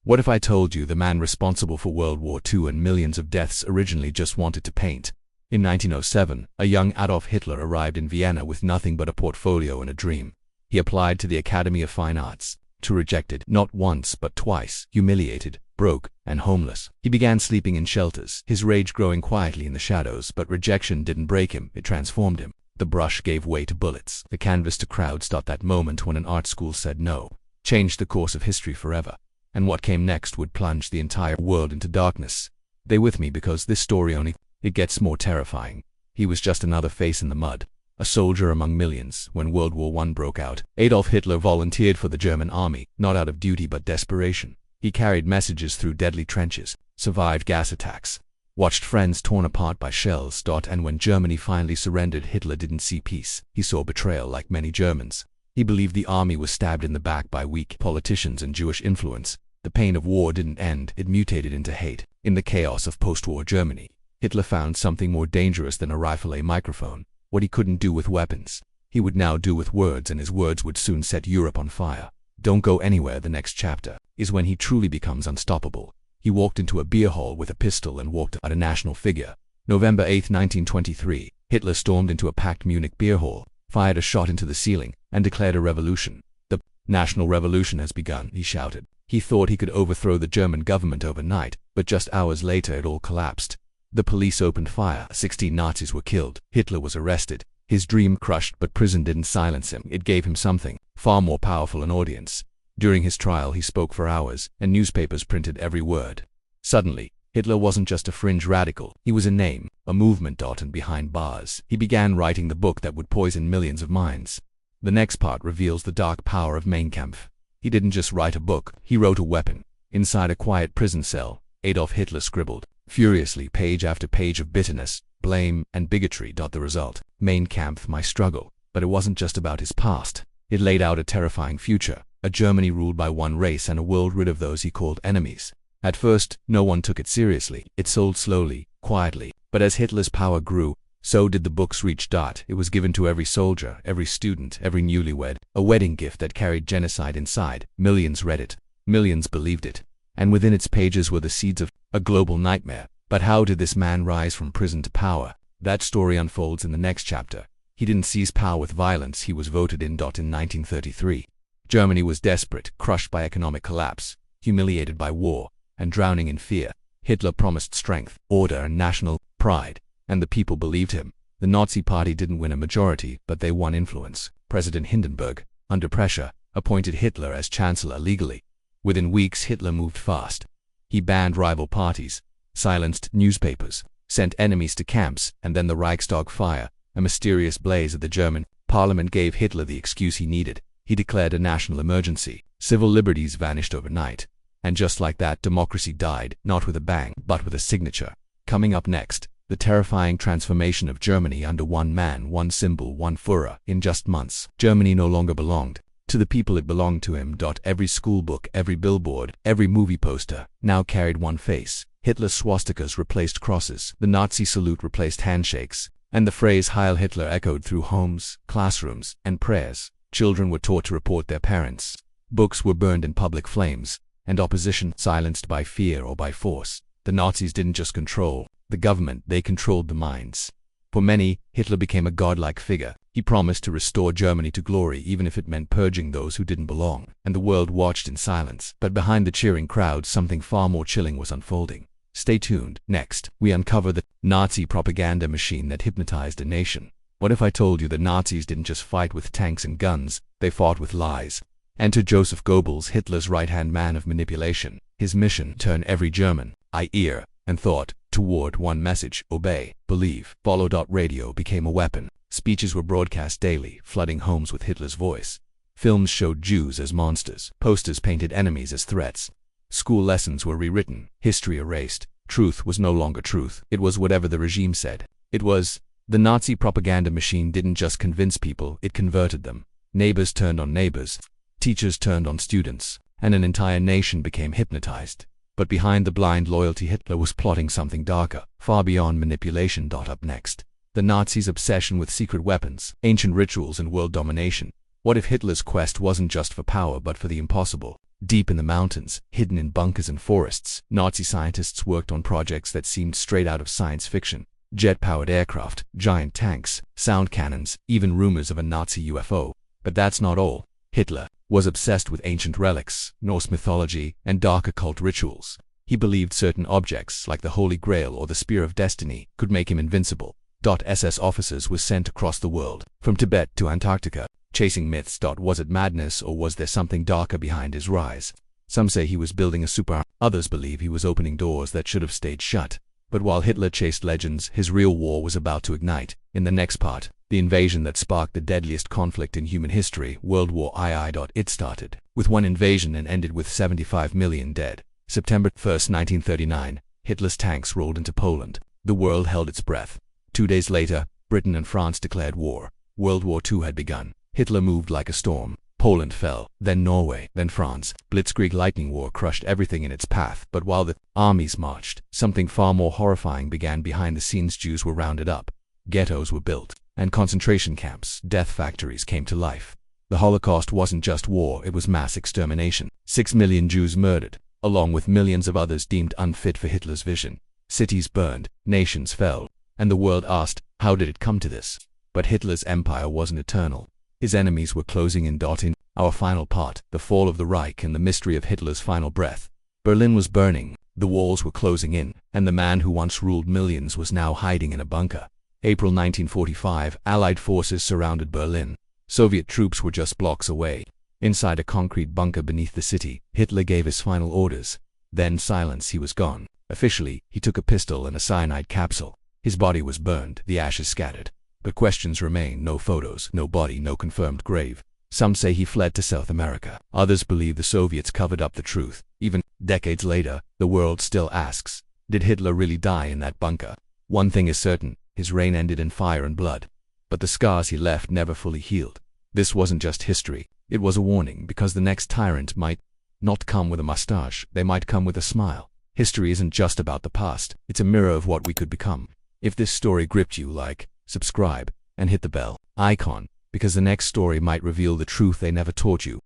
What if I told you the man responsible for World War II and millions of deaths originally just wanted to paint? In 1907, a young Adolf Hitler arrived in Vienna with nothing but a portfolio and a dream. He applied to the Academy of Fine Arts, rejected not once but twice, humiliated, broke, and homeless. He began sleeping in shelters, his rage growing quietly in the shadows, but rejection didn't break him, it transformed him. The brush gave way to bullets, the canvas to crowds. That moment when an art school said no changed the course of history forever. And what came next would plunge the entire world into darkness. Stay with me because this story it gets more terrifying. He was just another face in the mud, a soldier among millions. When World War I broke out, Adolf Hitler volunteered for the German army, not out of duty but desperation. He carried messages through deadly trenches, survived gas attacks, watched friends torn apart by shells. And when Germany finally surrendered, Hitler didn't see peace. He saw betrayal. Like many Germans, he believed the army was stabbed in the back by weak politicians and Jewish influence. The pain of war didn't end, it mutated into hate. In the chaos of post-war Germany, Hitler found something more dangerous than a rifle, a microphone. What he couldn't do with weapons, he would now do with words, and his words would soon set Europe on fire. Don't go anywhere. The next chapter is when he truly becomes unstoppable. He walked into a beer hall with a pistol and walked at a national figure. November 8, 1923, Hitler stormed into a packed Munich beer hall, fired a shot into the ceiling, and declared a revolution. The national revolution has begun, he shouted. He thought he could overthrow the German government overnight, but just hours later it all collapsed. The police opened fire, 16 Nazis were killed, Hitler was arrested, his dream crushed, but prison didn't silence him. It gave him something far more powerful, an audience. During his trial he spoke for hours, and newspapers printed every word. Suddenly, Hitler wasn't just a fringe radical, he was a name, a movement. And behind bars, he began writing the book that would poison millions of minds. The next part reveals the dark power of Mein Kampf. He didn't just write a book, he wrote a weapon. Inside a quiet prison cell, Adolf Hitler scribbled furiously, page after page of bitterness, blame, and bigotry. The result, Mein Kampf, my struggle. But it wasn't just about his past. It laid out a terrifying future, a Germany ruled by one race and a world rid of those he called enemies. At first, no one took it seriously. It sold slowly, quietly. But as Hitler's power grew, so did the book's reach. It was given to every soldier, every student, every newlywed, a wedding gift that carried genocide inside. Millions read it. Millions believed it. And within its pages were the seeds of a global nightmare. But how did this man rise from prison to power? That story unfolds in the next chapter. He didn't seize power with violence, he was voted in. In 1933, Germany was desperate, crushed by economic collapse, humiliated by war, and drowning in fear. Hitler promised strength, order, and national pride, and the people believed him. The Nazi Party didn't win a majority, but they won influence. President Hindenburg, under pressure, appointed Hitler as chancellor legally. Within weeks, Hitler moved fast. He banned rival parties, silenced newspapers, sent enemies to camps, and then the Reichstag fire, a mysterious blaze at the German parliament, gave Hitler the excuse he needed. He declared a national emergency. Civil liberties vanished overnight. And just like that, democracy died, not with a bang, but with a signature. Coming up next, the terrifying transformation of Germany under one man, one symbol, one Führer. In just months, Germany no longer belonged to the people, it belonged to him. Every school book, every billboard, every movie poster now carried one face. Hitler's swastikas replaced crosses, the Nazi salute replaced handshakes, and the phrase Heil Hitler echoed through homes, classrooms, and prayers. Children were taught to report their parents. Books were burned in public flames, and opposition silenced by fear or by force. The Nazis didn't just control the government, they controlled the minds. For many, Hitler became a godlike figure. He promised to restore Germany to glory, even if it meant purging those who didn't belong. And the world watched in silence. But behind the cheering crowds, something far more chilling was unfolding. Stay tuned. Next, we uncover the Nazi propaganda machine that hypnotized a nation. What if I told you the Nazis didn't just fight with tanks and guns, they fought with lies? Enter Joseph Goebbels, Hitler's right-hand man of manipulation. His mission: turn every German, ear, and thought toward one message: obey, believe, follow. Radio became a weapon. Speeches were broadcast daily, flooding homes with Hitler's voice. Films showed Jews as monsters. Posters painted enemies as threats. School lessons were rewritten, history erased. Truth was no longer truth. It was whatever the regime said. It was. The Nazi propaganda machine didn't just convince people, it converted them. Neighbors turned on neighbors, teachers turned on students, and an entire nation became hypnotized. But behind the blind loyalty, Hitler was plotting something darker, far beyond manipulation. Up next, the Nazis' obsession with secret weapons, ancient rituals, and world domination. What if Hitler's quest wasn't just for power but for the impossible? Deep in the mountains, hidden in bunkers and forests, Nazi scientists worked on projects that seemed straight out of science fiction. Jet-powered aircraft, giant tanks, sound cannons, even rumors of a Nazi UFO. But that's not all. Hitler was obsessed with ancient relics, Norse mythology, and dark occult rituals. He believed certain objects, like the Holy Grail or the Spear of Destiny, could make him invincible. SS officers were sent across the world, from Tibet to Antarctica, chasing myths. Was it madness, or was there something darker behind his rise? Some say he was building a super, others believe he was opening doors that should have stayed shut. But while Hitler chased legends, his real war was about to ignite. In the next part, the invasion that sparked the deadliest conflict in human history, World War II. It started with one invasion and ended with 75 million dead. September 1st, 1939, Hitler's tanks rolled into Poland. The world held its breath. 2 days later, Britain and France declared war. World War II had begun. Hitler moved like a storm. Poland fell, then Norway, then France. Blitzkrieg lightning war crushed everything in its path. But while the armies marched, something far more horrifying began behind the scenes. Jews were rounded up. Ghettos were built, and concentration camps, death factories came to life. The Holocaust wasn't just war, it was mass extermination. 6 million Jews murdered, along with millions of others deemed unfit for Hitler's vision. Cities burned, nations fell, and the world asked, how did it come to this? But Hitler's empire wasn't eternal. His enemies were closing in. In our final part, the fall of the Reich and the mystery of Hitler's final breath. Berlin was burning, the walls were closing in, and the man who once ruled millions was now hiding in a bunker. April 1945, Allied forces surrounded Berlin. Soviet troops were just blocks away. Inside a concrete bunker beneath the city, Hitler gave his final orders. Then silence, he was gone. Officially, he took a pistol and a cyanide capsule. His body was burned, the ashes scattered. But questions remain: no photos, no body, no confirmed grave. Some say he fled to South America. Others believe the Soviets covered up the truth. Even decades later, the world still asks, did Hitler really die in that bunker? One thing is certain, his reign ended in fire and blood. But the scars he left never fully healed. This wasn't just history, it was a warning, because the next tyrant might not come with a mustache, they might come with a smile. History isn't just about the past, it's a mirror of what we could become. If this story gripped you, like, subscribe, and hit the bell icon, because the next story might reveal the truth they never taught you.